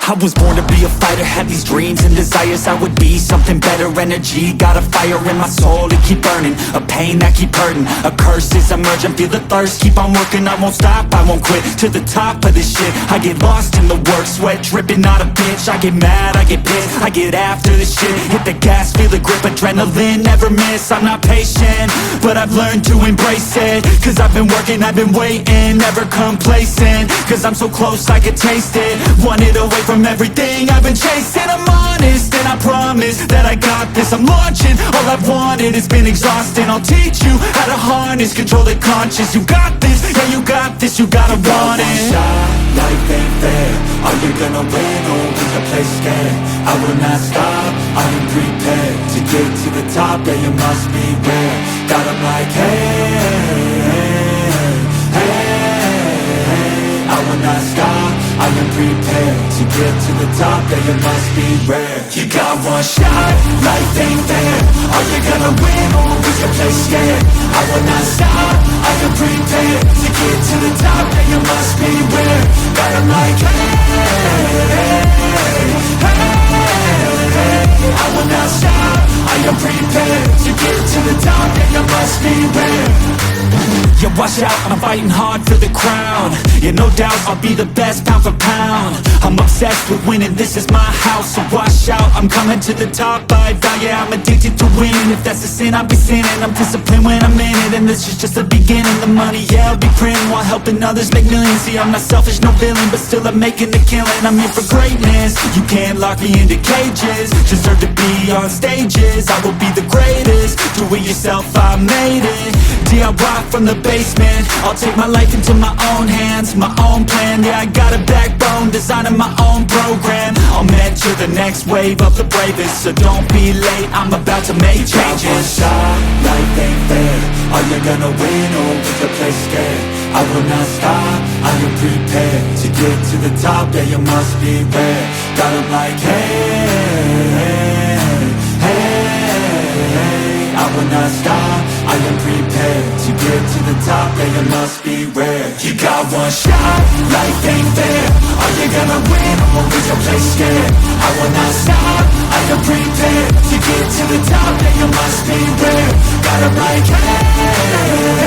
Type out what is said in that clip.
I was born to be a fighter, had these dreams and desires. I would be something better, energy, got a fire in my soul to keep burning, a pain that keep hurting, a curse is emerging, feel the thirst, keep on working, I won't stop, I won't quit, to the top of this shit, I get lost in the work, sweat dripping, not a bitch, I get mad, I get pissed, I get after this shit, hit the gas, feel the grip, adrenaline, never miss, I'm not patient, but I've learned to embrace it, cause I've been working, I've been waiting, never complacent, cause I'm so close I could taste it, wanted away from everything I've been chasing. I'm honest and I promise that I got this. I'm launching, all I've wanted has been exhausting. I'll teach you how to harness, control the conscious. You got this, yeah you got this, you gotta want it. Shot, life ain't fair. Are you gonna win or will you play scared? I will not stop, I am prepared to get to the top, yeah you must beware. Got 'em like hey, hey, I will not stop, I am prepared to get to the top, yeah you must be rare. You got one shot, life ain't fair. Are you gonna win or will you play scared? I will not stop, I am prepared to get to the top, yeah you must be rare. Got 'em like hey, I will not stop, I am prepared to get to the top, yeah you must be rare. Yeah, watch out, I'm fighting hard for the crown. Yeah, no doubt, I'll be the best pound for pound. I'm obsessed with winning, this is my house. So watch out, I'm coming to the top by vow. Yeah, I'm addicted to winning. If that's a sin, I'll be sinning. I'm disciplined when I'm in it, and this is just the beginning. The money, yeah, I'll be printing while helping others make millions. See, I'm not selfish, no villain, but still I'm making a killing. I'm here for greatness, you can't lock me into cages. Deserve to be on stages, I will be the greatest. Do it yourself, I made it. DIY from the basement, I'll take my life into my own hands, my own plan, yeah I got a backbone, designing my own program. I'll mentor the next wave of the bravest, so don't be late, I'm about to make changes. One shot, life ain't fair. Are you gonna win or will you play scared? I will not stop, I am prepared to get to the top, yeah you must be rare. Got 'em like hey, hey, I will not stop, I am prepared to get to the top, yeah you must be rare. You got one shot, life ain't fair. Are you gonna win or will you play scared? I will not stop, I am prepared to get to the top, yeah you must be rare. Got 'em like hey,